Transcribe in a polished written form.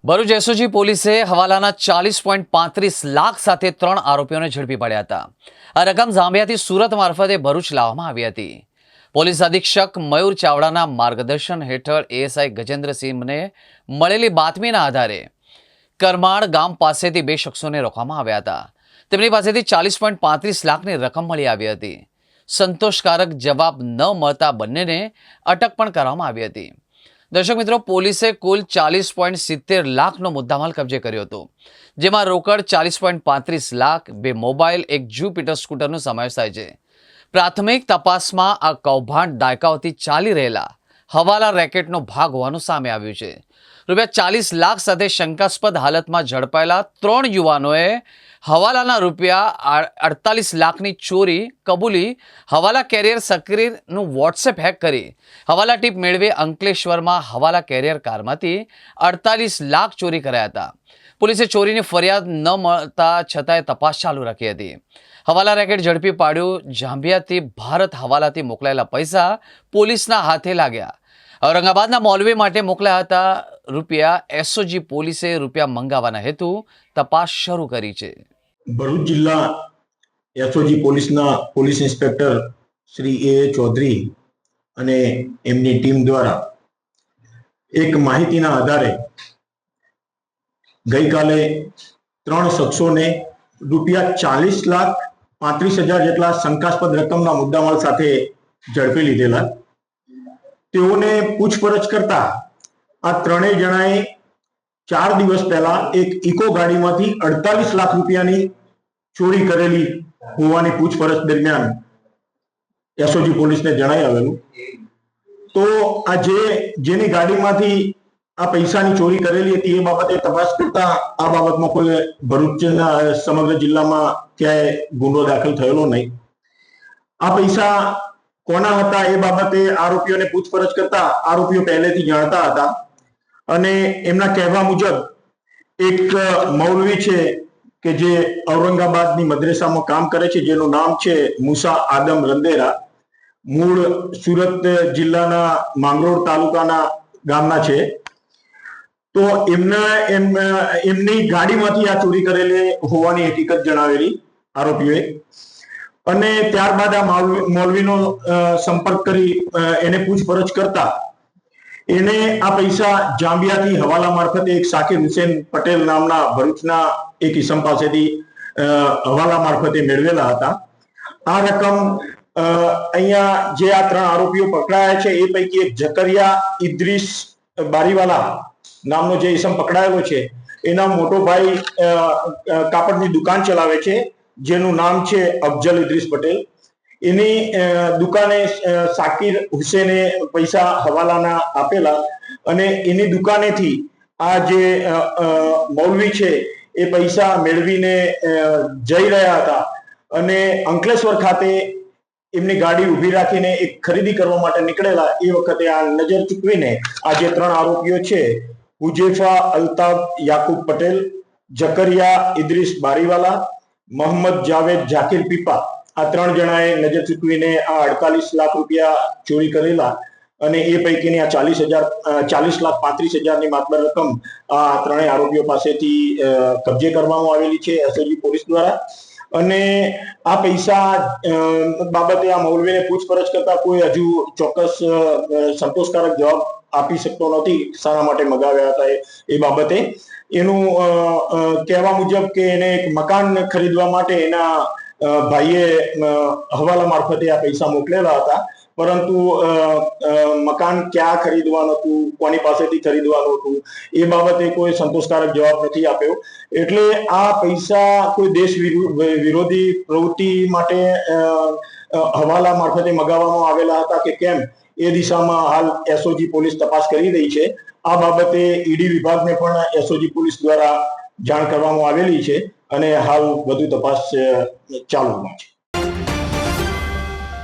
Bharuch SOG પોલીસે હવાલાના 40.35 લાખ સાથે 3 આરોપીઓને ઝડપી પડ્યા હતા। આ રકમ ઝાંબિયાથી સુરત મારફતે ભરૂચ લાવવામાં આવી હતી। પોલીસ અધિક્ષક મયુર ચાવડાના માર્ગદર્શન હેઠળ એએસઆઈ ગજેન્દ્રસિંહને મળેલી બાતમીના આધારે કરમાળ ગામ પાસેથી 2 શખ્સોને રોકવામાં આવ્યા હતા। તેમની પાસેથી 40.35 લાખની રકમ મળી આવી હતી। સંતોષકારક જવાબ ન મળતા બંનેને અટક પણ કરવામાં આવી હતી। દર્શક મિત્રો, પોલીસે કુલ 40.70 લાખનો મુદ્દામાલ કબજે કર્યો હતો, જેમાં રોકડ 40.35 લાખ, 2 મોબાઈલ, 1 જ્યુપિટર સ્કૂટરનો સમાવેશ થાય છે। પ્રાથમિક તપાસમાં આ કૌભાંડ દાયકાઓથી ચાલી રહેલા હવાલા રેકેટનો ભાગ હોવાનું સામે આવ્યું છે। રૂપિયા 40 લાખ સાથે શંકાસ્પદ હાલતમાં ઝડપાયેલા 3 યુવાનોએ હવાલાના રૂપિયા 48 લાખની ચોરી કબૂલી હવાલા કેરિયર સક્રિયનું વોટ્સએપ હેક કરી હવાલા ટીપ મેળવી અંકલેશ્વરમાં હવાલા કેરિયર કારમાંથી 48 લાખ ચોરી કર્યા હતા। પોલીસે ચોરીની ફરિયાદ ન મળતા છતાંય તપાસ ચાલુ રાખી હતી। હવાલા રેકેટ ઝડપી પાડ્યું। ઝાંબિયાથી ભારત હવાલાથી મોકલાયેલા પૈસા પોલીસના હાથે લાગ્યા। ઔરંગાબાદના મૌલવી માટે મોકલ્યા હતા રૂપિયા। એસઓજી પોલીસે રૂપિયા મંગાવવાના હેતુ તપાસ શરૂ કરી છે। ભરૂચ જિલ્લા એસઓજી પોલીસના પોલીસ ઇન્સ્પેક્ટર શ્રી એ ચૌધરી અને એમની ટીમ દ્વારા એક માહિતીના આધારે ગઈકાલે 3 શખ્સોને રૂપિયા 40,35,000 જેટલા શંકાસ્પદ રકમના મુદ્દામાલ સાથે ઝડપી લીધેલા। તેઓને પૂછપરછ કરતા આ ત્રણેય જણાએ 4 દિવસ પહેલા એક ઇકો ગાડીમાંથી 48 લાખ રૂપિયાની ચોરી કરેલી હોવાની પૂછપરછ દરમિયાન એસઓજી પોલીસને જણાઈ આવેલું। તો આ જેની ગાડીમાંથી આ પૈસાની ચોરી કરેલી હતી એ બાબતે તપાસ કરતા આ બાબતમાં કોઈ ભરૂચના સમગ્ર જિલ્લામાં ક્યાંય ગુનો દાખલ થયેલો નહીં। આ પૈસા કોના હતા એ બાબતે આરોપીઓને પૂછપરછ કરતા આરોપીઓ પહેલેથી જાણતા હતા અને એમના કહેવા મુજબ એક મૌલવી છે કે જે ઔરંગાબાદની મદ્રેસામાં કામ કરે છે, જેનું નામ છે મુસા આદમ રંદેરા, મૂળ સુરત જિલ્લાના માંગરોળ તાલુકાના ગામના છે। તો એમની ગાડીમાંથી આ ચોરી કરેલી હોવાની હકીકત જણાવેલી આરોપીઓએ અને ત્યારબાદ આ મૌલવીનો સંપર્ક કરી એને પૂછપરછ કરતા એને આ પૈસા ઝાંબિયાથી હવાલા મારફતે એક સાકિર હુસેન પટેલ નામના ભરૂચના એક ઇસમ પાસેથી હવાલા મારફતે મેળવેલા હતા। આ રકમ અહીંયા જે આ 3 આરોપીઓ પકડાયા છે એ પૈકી એક જકરિયા ઇદ્રીસ બારીવાલા નામનો જે ઇસમ પકડાયેલો છે એના મોટો ભાઈ કાપડની દુકાન ચલાવે છે, જેનું નામ છે અફજલ ઇદ્રીસ પટેલ। એની દુકાને સાકિર હુસેને પૈસા હવાલાના આપેલા અને એની દુકાનેથી આ જે મૌલવી છે એ પૈસા મેળવીને જઈ રહ્યા હતા અને અંકલેશ્વર ખાતે એમની ગાડી ઊભી રાખીને એક ખરીદી કરવા માટે નીકળેલા એ વખતે આ નજર ચૂકવીને આ જે 3 આરોપીઓ છે હુજેફા અલ્તાફ યાકુબ પટેલ, જકરિયા ઇદ્રીસ બારીવાલા, મોહમ્મદ જાવેદ જાકીર પીપા, આ 3 જણાએ નજર ચૂકવીને આ 48 લાખ રૂપિયા ચોરી કરેલા અને એ પૈકીની આ 40,35,000 ની માતબર રકમ આ 3 આરોપીઓ પાસેથી કબજે કરવામાં આવેલી છે એસઓજી પોલીસ દ્વારા। અને આ પૈસા બાબતે આ મૌલવીને પૂછપરછ કરતા કોઈ હજુ ચોક્કસ સંતોષકારક જવાબ આપી શકતો નથી શાના માટે મગાવ્યા હતા એ બાબતે। એનું કહેવા મુજબ કે એને એક મકાન ખરીદવા માટે એના ભાઈએ હવાલા મારફતે આ પૈસા મોકલેલા હતા, પરંતુ મકાન ક્યાં ખરીદવાનું હતું, કોની પાસેથી ખરીદવાનું હતું એ બાબતે કોઈ સંતોષકારક જવાબ નથી આપ્યો। એટલે આ પૈસા કોઈ દેશ વિરોધી પ્રવૃત્તિ માટે હવાલા મારફતે મગાવવામાં આવેલા હતા કે કેમ એ દિશામાં હાલ એસઓજી પોલીસ તપાસ કરી રહી છે। આ બાબતે ઈડી વિભાગને પણ એસઓજી પોલીસ દ્વારા જાણ કરવામાં આવેલી છે અને હાલ વધુ તપાસ ચાલુમાં છે।